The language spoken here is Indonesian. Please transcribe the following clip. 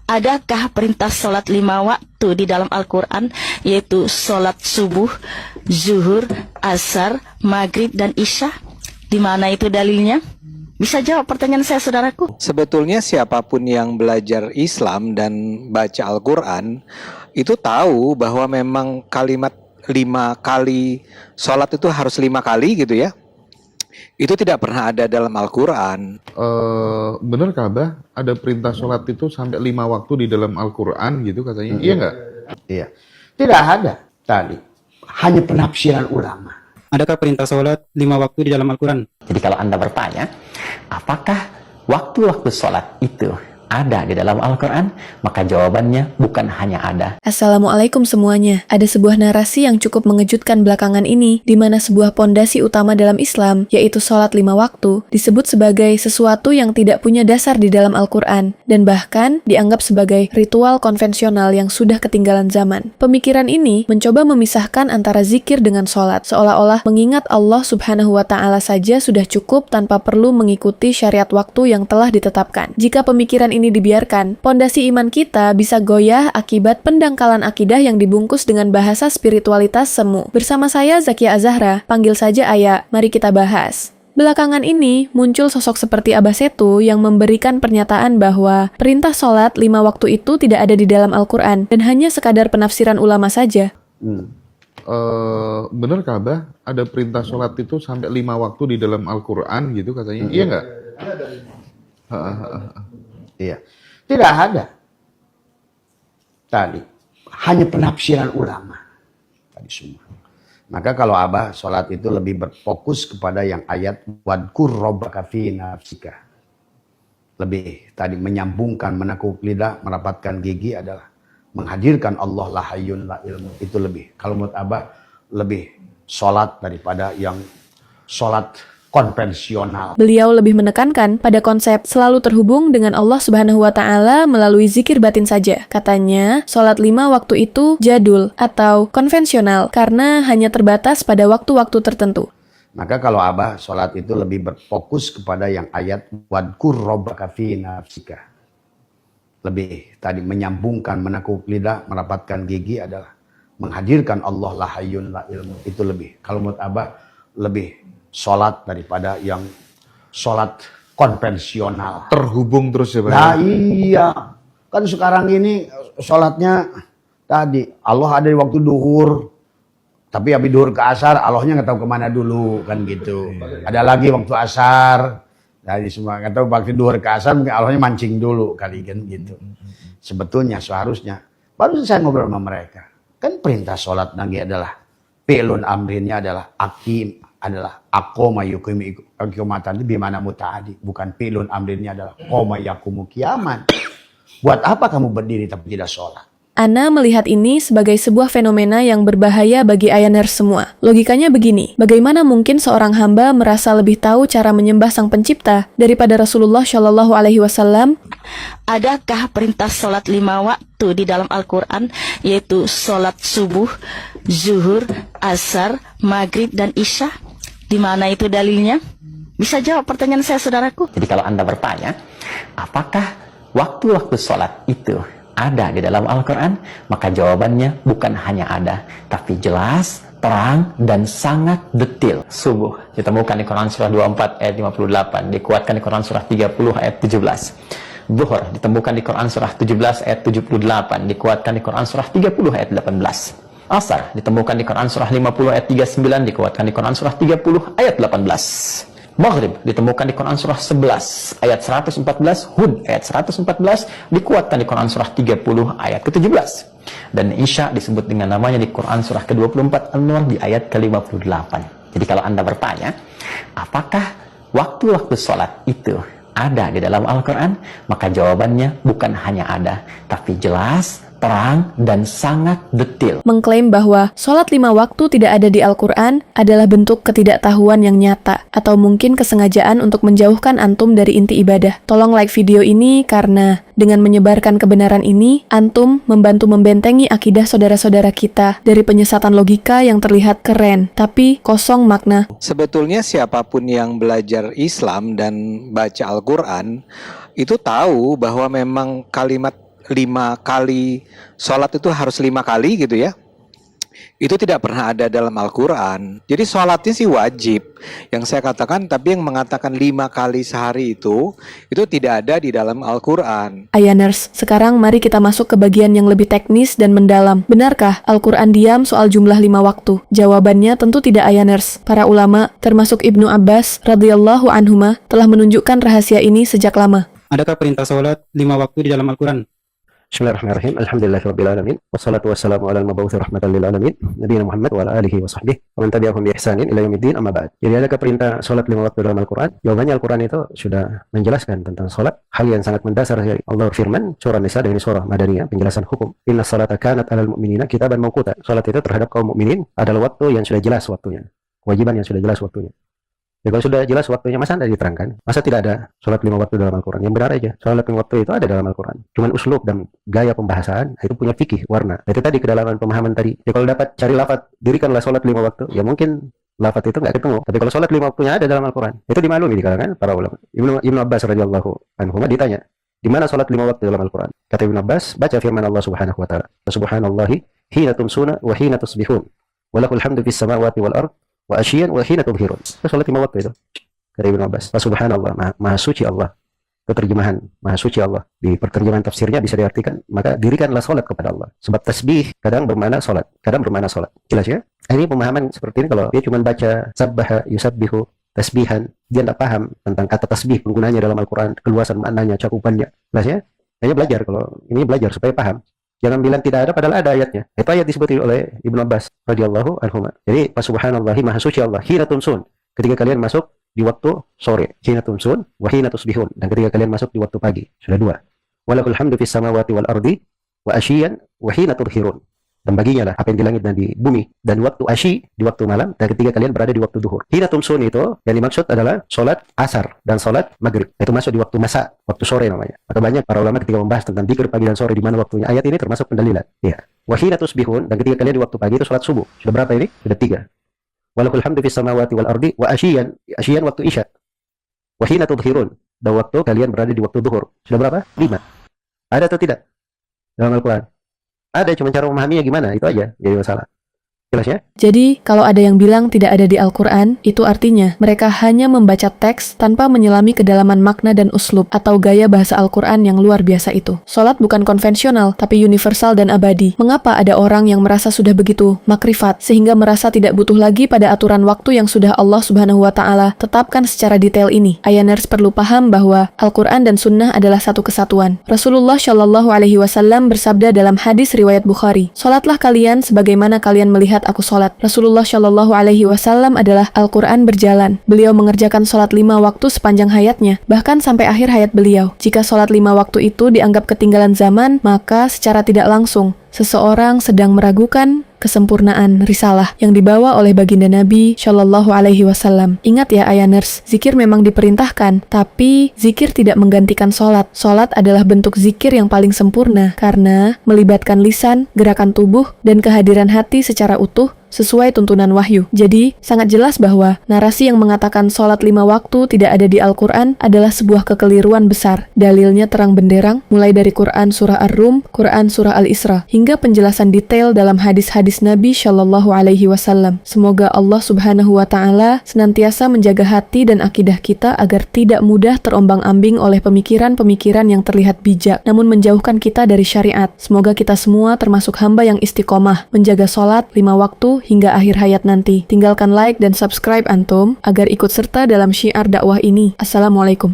Adakah perintah sholat 5 waktu di dalam Al-Quran, yaitu sholat subuh, zuhur, asar, maghrib, dan isya? Di mana itu dalilnya? Bisa jawab pertanyaan saya, saudaraku? Sebetulnya siapapun yang belajar Islam dan baca Al-Quran itu tahu bahwa memang kalimat 5 kali sholat itu harus 5 kali gitu ya. Itu tidak pernah ada dalam Al-Quran. Bener kah, Abah? Ada perintah sholat itu sampai 5 waktu di dalam Al-Quran gitu katanya. Iya nggak? Iya. Tidak ada tadi. Hanya penafsiran ulama. Adakah perintah sholat 5 waktu di dalam Al-Quran? Jadi kalau Anda bertanya, apakah waktu-waktu sholat itu ada di dalam Al-Quran? Maka jawabannya bukan hanya ada. Assalamualaikum semuanya. Ada sebuah narasi yang cukup mengejutkan belakangan ini, di mana sebuah pondasi utama dalam Islam, yaitu sholat 5 waktu, disebut sebagai sesuatu yang tidak punya dasar di dalam Al-Quran, dan bahkan dianggap sebagai ritual konvensional yang sudah ketinggalan zaman. Pemikiran ini mencoba memisahkan antara zikir dengan sholat, seolah-olah mengingat Allah Subhanahu wa Ta'ala saja sudah cukup tanpa perlu mengikuti syariat waktu yang telah ditetapkan. Jika pemikiran ini dibiarkan, pondasi iman kita bisa goyah akibat pendangkalan akidah yang dibungkus dengan bahasa spiritualitas semu. Bersama saya Zakia Azahra, panggil saja Ayah, mari kita bahas. Belakangan ini muncul sosok seperti Abah Setu yang memberikan pernyataan bahwa perintah sholat 5 waktu itu tidak ada di dalam Al-Quran dan hanya sekadar penafsiran ulama saja. Bener kah, Abah? Ada perintah sholat itu sampai 5 waktu di dalam Al-Quran gitu katanya. Iya nggak? Iya. Tidak ada tadi. Hanya penafsiran ulama. Tadi semua. Maka kalau Abah sholat itu lebih berfokus kepada yang ayat wadkur rabbaka fi nafsika. Lebih tadi menyambungkan, menekuk lidah, merapatkan gigi adalah menghadirkan Allah la hayyun la ilmu. Itu lebih. Kalau menurut Abah lebih sholat daripada yang sholat konvensional. Beliau lebih menekankan pada konsep selalu terhubung dengan Allah Subhanahu wa Ta'ala melalui zikir batin saja. Katanya, sholat 5 waktu itu jadul atau konvensional karena hanya terbatas pada waktu-waktu tertentu. Maka kalau Abah sholat itu lebih berfokus kepada yang ayat wadkur rabbaka fi nafsika. Lebih tadi menyambungkan, menekuk lidah, merapatkan gigi adalah menghadirkan Allah la hayyun la ilmu. Itu lebih. Kalau menurut Abah lebih sholat daripada yang sholat konvensional. Terhubung terus ya, Pak? Nah iya. Kan sekarang ini sholatnya tadi. Allah ada di waktu duhur. Tapi habis duhur ke asar, Allahnya nggak tahu kemana dulu. Kan gitu. Ada lagi waktu asar. Jadi semua nggak tahu waktu duhur ke asar, mungkin Allahnya mancing dulu kali kan gitu. Sebetulnya seharusnya. Baru saya ngobrol sama mereka. Kan perintah sholat nanti adalah fi'lun amrinnya adalah akim. Adalah akoma yukumi kiamatan itu bimana mutaadi, bukan pilun amrinnya adalah koma yakumu kiaman. Buat apa kamu berdiri tapi tidak sholat? Ana melihat ini sebagai sebuah fenomena yang berbahaya bagi Ayaner semua. Logikanya begini, bagaimana mungkin seorang hamba merasa lebih tahu cara menyembah Sang Pencipta daripada Rasulullah Shallallahu Alaihi Wasallam? Adakah perintah sholat 5 waktu di dalam Al-Quran, yaitu sholat subuh, zuhur, asar, maghrib, dan isya? Di mana itu dalilnya? Bisa jawab pertanyaan saya, saudaraku? Jadi kalau Anda bertanya, apakah waktu-waktu sholat itu ada di dalam Al-Quran? Maka jawabannya bukan hanya ada, tapi jelas, terang, dan sangat detail. Subuh ditemukan di Quran surah 24 ayat 58, dikuatkan di Quran surah 30 ayat 17. Zuhur ditemukan di Quran surah 17 ayat 78, dikuatkan di Quran surah 30 ayat 18. Asar ditemukan di Quran surah 50 ayat 39, dikuatkan di Quran surah 30 ayat 18. Maghrib ditemukan di Quran surah 11 ayat 114, Hud ayat 114, dikuatkan di Quran surah 30 ayat ke-17. Dan Isya disebut dengan namanya di Quran surah ke-24 An-Nur di ayat ke-58. Jadi kalau Anda bertanya, apakah waktu-waktu sholat itu ada di dalam Al-Quran? Maka jawabannya bukan hanya ada, tapi jelas, terang, dan sangat detail. Mengklaim bahwa sholat 5 waktu tidak ada di Al-Quran adalah bentuk ketidaktahuan yang nyata, atau mungkin kesengajaan untuk menjauhkan antum dari inti ibadah. Tolong like video ini karena dengan menyebarkan kebenaran ini, antum membantu membentengi akidah saudara-saudara kita dari penyesatan logika yang terlihat keren, tapi kosong makna. Sebetulnya siapapun yang belajar Islam dan baca Al-Quran itu tahu bahwa memang kalimat 5 kali sholat itu harus 5 kali gitu ya. Itu tidak pernah ada dalam Al-Quran. Jadi sholatnya sih wajib. Yang saya katakan, tapi yang mengatakan 5 kali sehari itu tidak ada di dalam Al-Quran. Ayaners, sekarang mari kita masuk ke bagian yang lebih teknis dan mendalam. Benarkah Al-Quran diam soal jumlah 5 waktu? Jawabannya tentu tidak, Ayaners. Para ulama, termasuk Ibnu Abbas radhiyallahu anhuma, telah menunjukkan rahasia ini sejak lama. Adakah perintah sholat 5 waktu di dalam Al-Quran? Bismillahirrahmanirrahim. Alhamdulillahirabbil alamin. Wassalatu wassalamu ala al-mab'uts rahmatan lil alamin, nabiyina Muhammad wa ala alihi wa sahbihi wa man tabi'ahum bi ihsanin ila yaumiddin, amma ba'd. Jadi adakah perintah salat 5 waktu dalam Al-Qur'an? Jawabannya Al-Qur'an itu sudah menjelaskan tentang salat, hal yang sangat mendasar. Allah berfirman surah Nisa dan ini surah Madaniyah, penjelasan hukum. Inna salata kanat 'alal mu'minina kitaban mawquta. Salat itu terhadap kaum mukminin adalah waktu yang sudah jelas waktunya. Kewajiban yang sudah jelas waktunya. Ya, kalau sudah jelas waktunya, masa tidak diterangkan? Masa tidak ada sholat 5 waktu dalam Al-Quran? Yang benar aja, sholat 5 waktu itu ada dalam Al-Quran. Cuman uslub dan gaya pembahasan itu punya fikih, warna. Itu tadi kedalaman pemahaman tadi. Ya, kalau dapat cari lafaz, dirikanlah sholat 5 waktu, ya mungkin lafaz itu nggak ketemu. Tapi kalau sholat 5 waktunya ada dalam Al-Quran, itu dimaklumi di kalangan para ulama. Ibnu Abbas radhiyallahu anhu ditanya, di mana sholat 5 waktu dalam Al-Quran? Kata Ibnu Abbas, baca firman Allah Subhanahu wa taala. Subhanallahi hina tumsuna wa hina tusbihun. Wa lahul hamdu fis samawati wal ard wa asyiyan wa hina tubhirun. Itu sholat 5 waktu itu. Kata Ibnu Abbas, subhanallah, maha suci Allah. Itu terjemahan maha suci Allah. Di perterjemahan tafsirnya bisa diartikan, maka dirikanlah salat kepada Allah. Sebab tasbih kadang bermakna salat, kadang bermakna salat. Jelas ya? Ini pemahaman seperti ini kalau dia cuma baca sabbaha yusabbihu tasbihan, dia tidak paham tentang kata tasbih, penggunanya dalam Al-Quran, keluasan maknanya, cakupannya. Jelas ya? Hanya belajar, kalau ini belajar supaya paham. Jangan bilang tidak ada, padahal ada ayatnya. Itu ayat disebut oleh Ibnu Abbas radhiyallahu anhu. Jadi, subhanallahi maha suci Allah, hina tumsun, ketika kalian masuk di waktu sore, hina tumsun wa hina tusbihun, dan ketika kalian masuk di waktu pagi. Sudah 2. Walahul hamdu fis samawati wal ardi wa asyiyan wa hina tudhirun. Dan baginya lah apa yang di langit dan di bumi. Dan waktu asyi di waktu malam, dan ketika kalian berada di waktu duhur. Hina tumsun itu yang dimaksud adalah salat asar dan salat maghrib. Itu masuk di waktu masa, waktu sore namanya. Maka banyak para ulama ketika membahas tentang dzikir pagi dan sore di mana waktunya, ayat ini termasuk pendalilan. Ya. Wa hina tusbihun, dan ketika kalian di waktu pagi itu salat subuh. Sudah berapa ini? Sudah 3. Walakul hamdu fis samawati wal ardi wa asyiyan waktu isya. Wa hina tudhirun, dan waktu kalian berada di waktu duhur. Sudah berapa? 5. Ada atau tidak dalam Al-Quran? Ada, cuma cara memahaminya gimana, itu aja jadi masalah. Jelas ya? Jadi, kalau ada yang bilang tidak ada di Al-Quran, itu artinya mereka hanya membaca teks tanpa menyelami kedalaman makna dan uslub atau gaya bahasa Al-Quran yang luar biasa itu. Salat bukan konvensional, tapi universal dan abadi. Mengapa ada orang yang merasa sudah begitu makrifat, sehingga merasa tidak butuh lagi pada aturan waktu yang sudah Allah Subhanahu wa Ta'ala tetapkan secara detail ini? Ayaners perlu paham bahwa Al-Quran dan Sunnah adalah satu kesatuan. Rasulullah Shallallahu Alaihi Wasallam bersabda dalam hadis riwayat Bukhari, "Salatlah kalian sebagaimana kalian melihat aku salat." Rasulullah Shallallahu Alaihi Wasallam adalah Al-Quran berjalan. Beliau mengerjakan salat 5 waktu sepanjang hayatnya, bahkan sampai akhir hayat beliau. Jika salat 5 waktu itu dianggap ketinggalan zaman, maka secara tidak langsung seseorang sedang meragukan kesempurnaan risalah yang dibawa oleh baginda Nabi Shallallahu Alaihi Wasallam. Ingat ya Ayaners, zikir memang diperintahkan, tapi zikir tidak menggantikan sholat. Sholat adalah bentuk zikir yang paling sempurna karena melibatkan lisan, gerakan tubuh, dan kehadiran hati secara utuh sesuai tuntunan wahyu. Jadi, sangat jelas bahwa narasi yang mengatakan sholat 5 waktu tidak ada di Al-Quran adalah sebuah kekeliruan besar. Dalilnya terang benderang, mulai dari Quran Surah Ar-Rum, Quran Surah Al-Isra, hingga penjelasan detail dalam hadis-hadis Nabi Shallallahu Alaihi Wasallam. Semoga Allah Subhanahu wa Ta'ala senantiasa menjaga hati dan akidah kita agar tidak mudah terombang-ambing oleh pemikiran-pemikiran yang terlihat bijak, namun menjauhkan kita dari syariat. Semoga kita semua termasuk hamba yang istiqomah, menjaga sholat 5 waktu hingga akhir hayat nanti. Tinggalkan like dan subscribe antum agar ikut serta dalam syiar dakwah ini. Assalamualaikum.